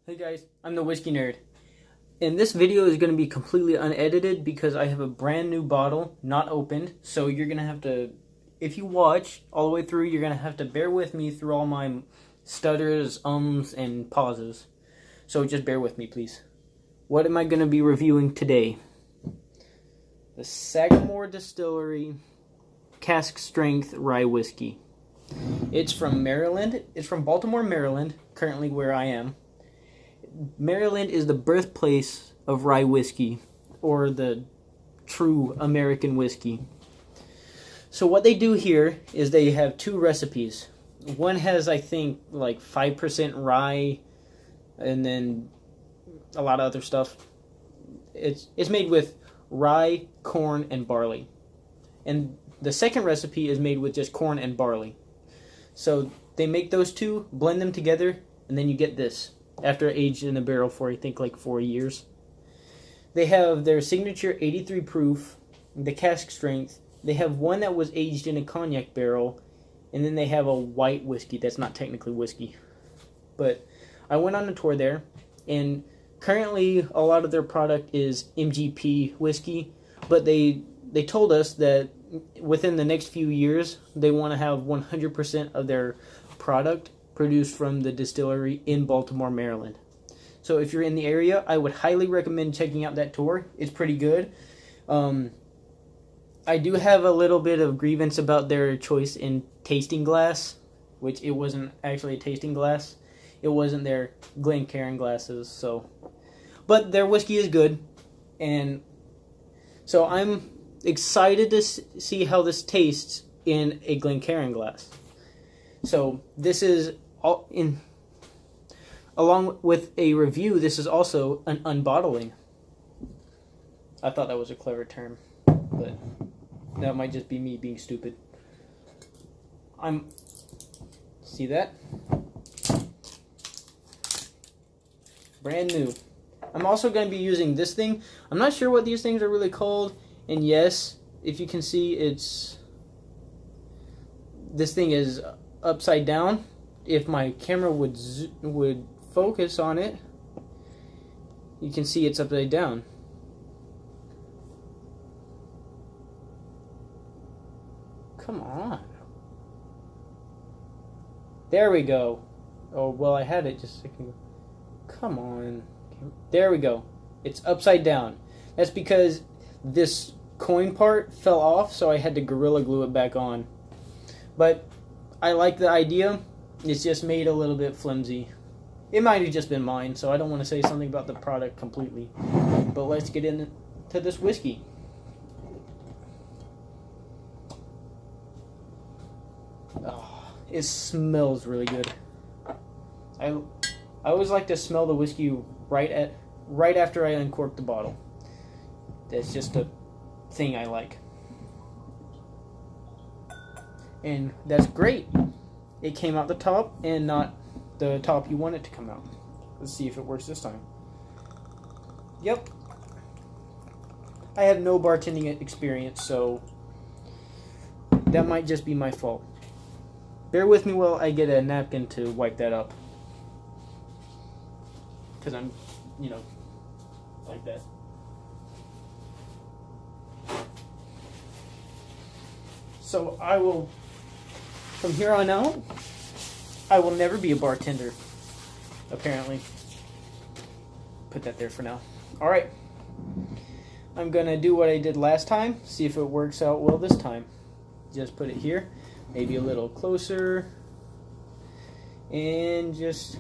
Hey guys, I'm the Whiskey Nerd. And this video is going to be completely unedited because I have a brand new bottle, not opened. So you're going to have to, if you watch all the way through, you're going to have to bear with me through all my stutters, and pauses. So just bear with me, please. What am I going to be reviewing today? The Sagamore Distillery Cask Strength Rye Whiskey. It's from Maryland. It's from Baltimore, Maryland, currently where I am. Maryland is the birthplace of rye whiskey, or the true American whiskey. So what they do here is they have two recipes. One has, I think, like 5% rye, and then a lot of other stuff. It's made with rye, corn, and barley. And the second recipe is made with just corn and barley. So they make those two, blend them together, and then you get this. After aged in a barrel for, I think, like 4 years. They have their signature 83 proof, the cask strength. They have one that was aged in a cognac barrel, and then they have a white whiskey that's not technically whiskey. But I went on a tour there, and currently a lot of their product is MGP whiskey, but they told us that within the next few years, they want to have 100% of their product produced from the distillery in Baltimore, Maryland. So if you're in the area, I would highly recommend checking out that tour. It's pretty good. I do have a little bit of grievance about their choice in tasting glass, which it wasn't actually a tasting glass. It wasn't their Glencairn glasses, so. But their whiskey is good, and so I'm excited to see how this tastes in a Glencairn glass. So this is all in, along with a review, this is also an unbottling. I thought that was a clever term, but that might just be me being stupid. See that? Brand new. I'm also going to be using this thing. I'm not sure what these things are really called, and yes, if you can see, this thing is upside down. If my camera would focus on it, you can see it's upside down. Come on. There we go. Oh, well, I had it just a second ago. Come on. There we go. It's upside down. That's because this coin part fell off, so I had to Gorilla Glue it back on. But I like the idea. It's just made a little bit flimsy. It might have just been mine, so I don't want to say something about the product completely. But let's get into this whiskey. Oh, it smells really good. I always like to smell the whiskey right after I uncork the bottle. That's just a thing I like. And that's great. It came out the top and not the top you want it to come out. Let's see if it works this time. Yep. I have no bartending experience, so that might just be my fault. Bear with me while I get a napkin to wipe that up. Because I'm, like that. So I will, from here on out, I will never be a bartender, apparently. Put that there for now. Alright. I'm going to do what I did last time, see if it works out well this time. Just put it here, maybe a little closer, and just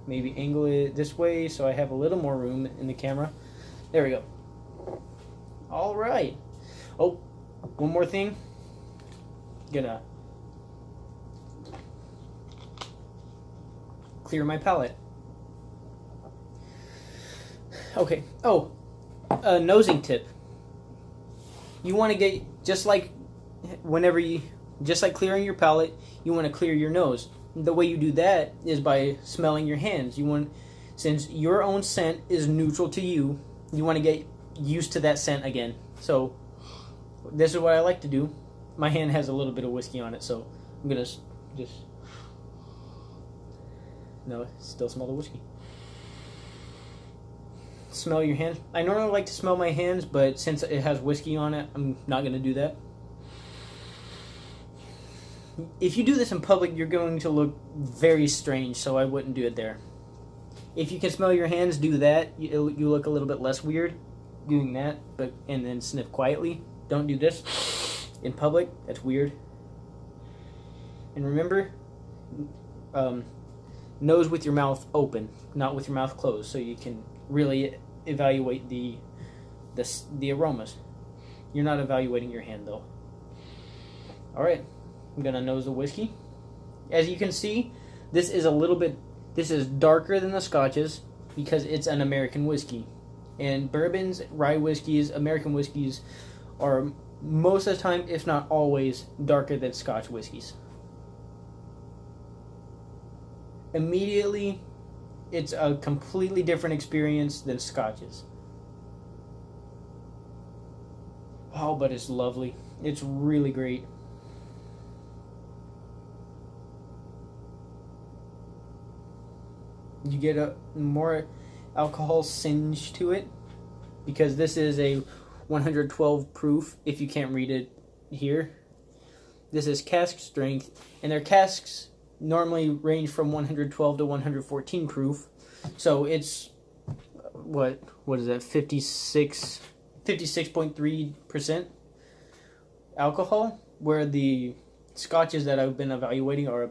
maybe angle it this way so I have a little more room in the camera. There we go. Alright. Oh, one more thing. Gonna clear my palate. Okay. Oh, a nosing tip. You want to get, just like clearing your palate, you want to clear your nose. The way you do that is by smelling your hands. Since your own scent is neutral to you, you want to get used to that scent again. So this is what I like to do. My hand has a little bit of whiskey on it, so I'm gonna just. No, still smell the whiskey. smell your hands. I normally like to smell my hands, but since it has whiskey on it, I'm not going to do that. If you do this in public, you're going to look very strange, so I wouldn't do it there. If you can smell your hands, do that. You look a little bit less weird doing that, and then sniff quietly. Don't do this in public. That's weird. And remember, nose with your mouth open, not with your mouth closed, so you can really evaluate the aromas. You're not evaluating your hand though. All right, I'm gonna nose the whiskey. As you can see, this is darker than the Scotches because it's an American whiskey. And bourbons, rye whiskeys, American whiskeys are most of the time, if not always, darker than Scotch whiskeys. Immediately, it's a completely different experience than Scotches. Oh, but it's lovely. It's really great. You get a more alcohol singe to it because this is a 112 proof. If you can't read it here, this is cask strength, and their casks normally range from 112 to 114 proof. So it's what is that, 56.3% alcohol, where the Scotches that I've been evaluating are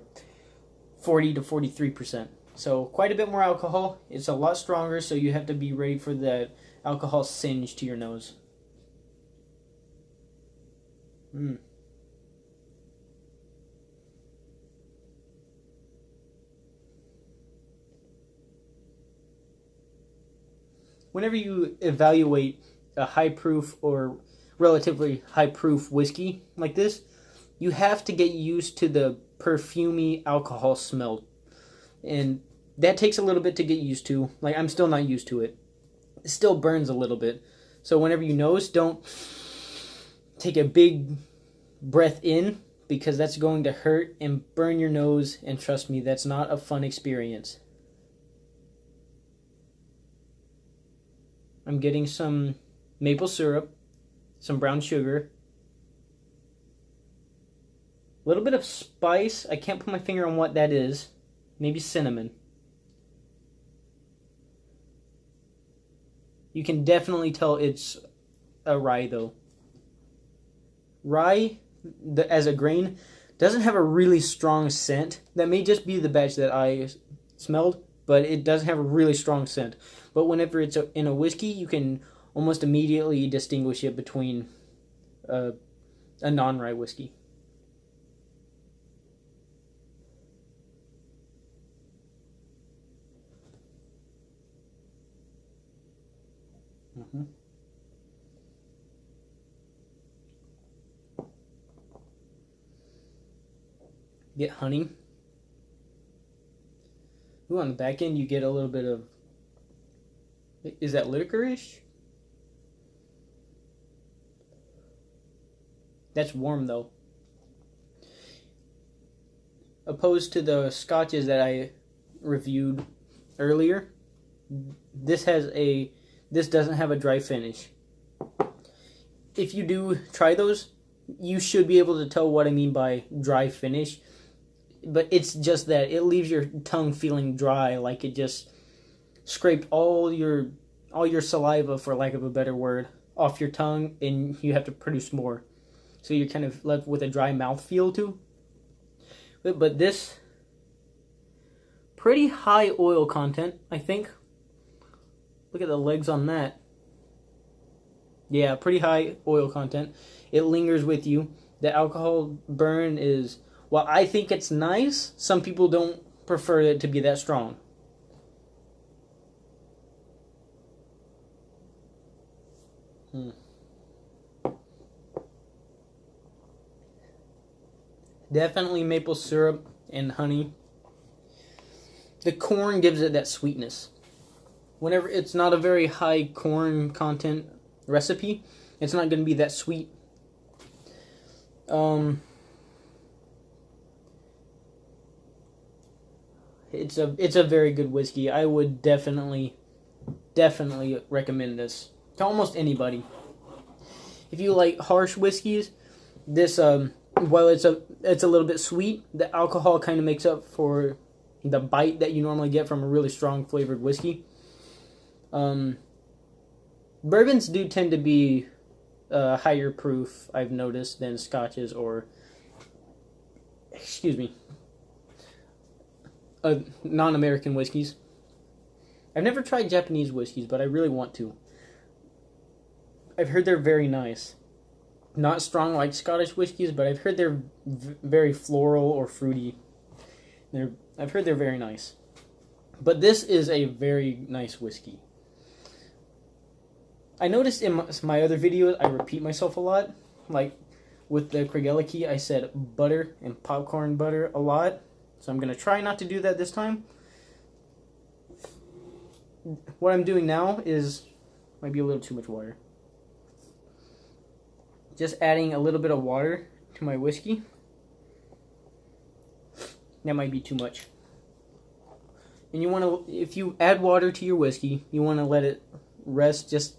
40 to 43%. So quite a bit more alcohol. It's a lot stronger, so you have to be ready for that alcohol singe to your nose. Whenever you evaluate a high proof or relatively high proof whiskey like this, you have to get used to the perfumey alcohol smell. And that takes a little bit to get used to. Like, I'm still not used to it. It still burns a little bit. So whenever you nose, don't take a big breath in, because that's going to hurt and burn your nose. And trust me, that's not a fun experience. I'm getting some maple syrup, some brown sugar, a little bit of spice. I can't put my finger on what that is. Maybe cinnamon. You can definitely tell it's a rye though. Rye, as a grain, doesn't have a really strong scent. That may just be the batch that I smelled, but it doesn't have a really strong scent. But whenever it's in a whiskey, you can almost immediately distinguish it between a non-rye whiskey. Get honey. Ooh, on the back end, you get a little bit of, is that licorice? That's warm though. Opposed to the Scotches that I reviewed earlier, this doesn't have a dry finish. If you do try those, you should be able to tell what I mean by dry finish. But it's just that it leaves your tongue feeling dry, like it just scraped all your saliva, for lack of a better word, off your tongue, and you have to produce more. So you're kind of left with a dry mouth feel too. But this, pretty high oil content, I think. Look at the legs on that. Yeah, pretty high oil content. It lingers with you. The alcohol burn is, while I think it's nice, some people don't prefer it to be that strong. Definitely maple syrup and honey. The corn gives it that sweetness. Whenever it's not a very high corn content recipe, it's not going to be that sweet. It's a very good whiskey. I would definitely definitely recommend this to almost anybody. If you like harsh whiskeys, this while it's a little bit sweet, the alcohol kind of makes up for the bite that you normally get from a really strong flavored whiskey. Bourbons do tend to be higher proof, I've noticed, than scotches or, non-American whiskeys. I've never tried Japanese whiskeys, but I really want to. I've heard they're very nice. Not strong like Scottish whiskeys, but I've heard they're very floral or fruity. I've heard they're very nice. But this is a very nice whiskey. I noticed in my other videos, I repeat myself a lot. Like, with the Craigellachie, I said butter and popcorn butter a lot. So I'm going to try not to do that this time. What I'm doing now is, might be a little too much water. Just adding a little bit of water to my whiskey. That might be too much. And you want to, if you add water to your whiskey, you want to let it rest just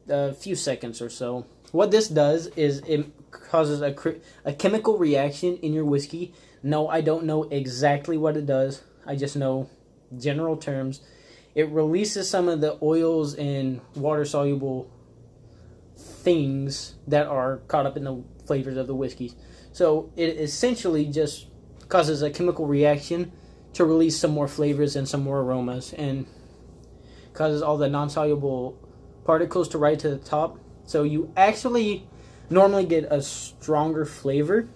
a few seconds or so. What this does is it causes a chemical reaction in your whiskey. No, I don't know exactly what it does. I just know general terms. It releases some of the oils and water-soluble things that are caught up in the flavors of the whiskeys. So it essentially just causes a chemical reaction to release some more flavors and some more aromas, and causes all the non-soluble particles to rise to the top. So you actually normally get a stronger flavor,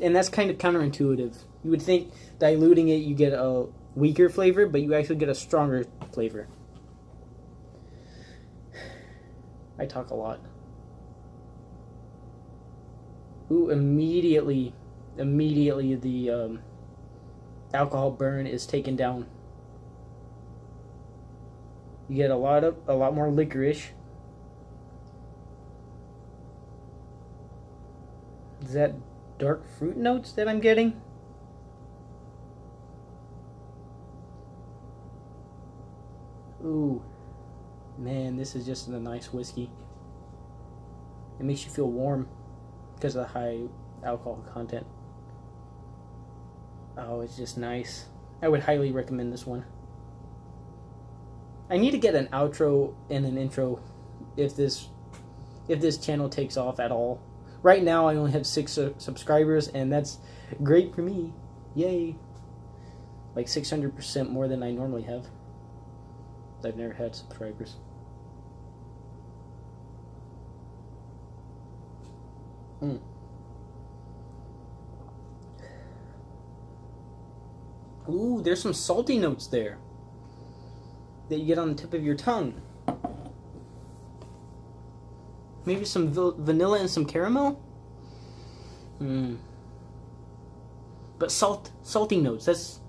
and that's kind of counterintuitive. You would think diluting it you get a weaker flavor, but you actually get a stronger flavor. I talk a lot. Ooh, immediately the alcohol burn is taken down. You get a lot more licorice. Is that dark fruit notes that I'm getting? Ooh, man, this is just a nice whiskey. It makes you feel warm because of the high alcohol content. Oh, it's just nice. I would highly recommend this one. I need to get an outro and an intro if this channel takes off at all. Right now I only have 6 subscribers, and that's great for me. Yay. Like 600% more than I normally have. I've never had subscribers. Ooh, there's some salty notes there that you get on the tip of your tongue. Maybe some vanilla and some caramel? But salty notes,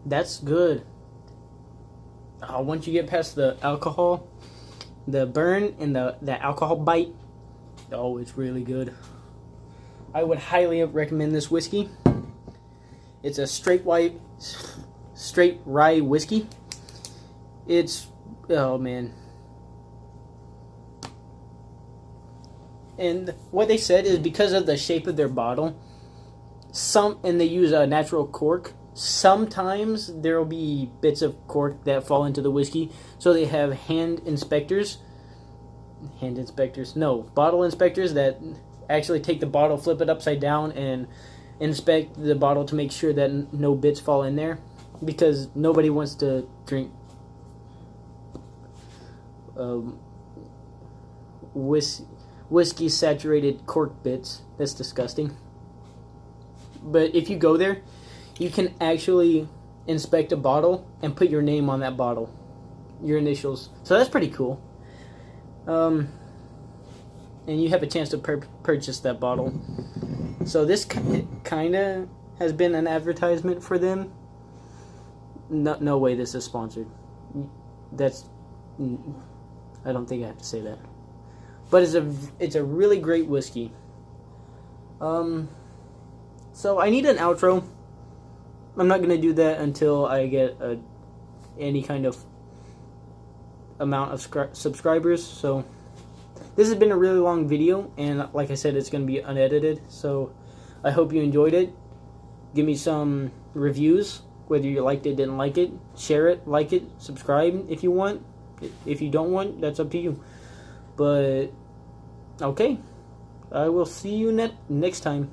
that's good. Once you get past the alcohol, the burn and the alcohol bite, oh, it's really good. I would highly recommend this whiskey. It's a straight rye whiskey. It's, oh man. And what they said is because of the shape of their bottle, and they use a natural cork, sometimes there will be bits of cork that fall into the whiskey. So they have bottle inspectors that actually take the bottle, flip it upside down, and inspect the bottle to make sure that no bits fall in there, because nobody wants to drink whiskey saturated cork bits. That's disgusting. But if you go there, you can actually inspect a bottle and put your name on that bottle, your initials. So that's pretty cool. And you have a chance to purchase that bottle. So this kind of has been an advertisement for them. No way this is sponsored. I don't think I have to say that. But it's a really great whiskey. So I need an outro. I'm not going to do that until I get any kind of amount of subscribers. So this has been a really long video, and like I said, it's going to be unedited. So I hope you enjoyed it. Give me some reviews, whether you liked it, didn't like it. Share it, like it, subscribe if you want. If you don't want, that's up to you. But okay, I will see you next time.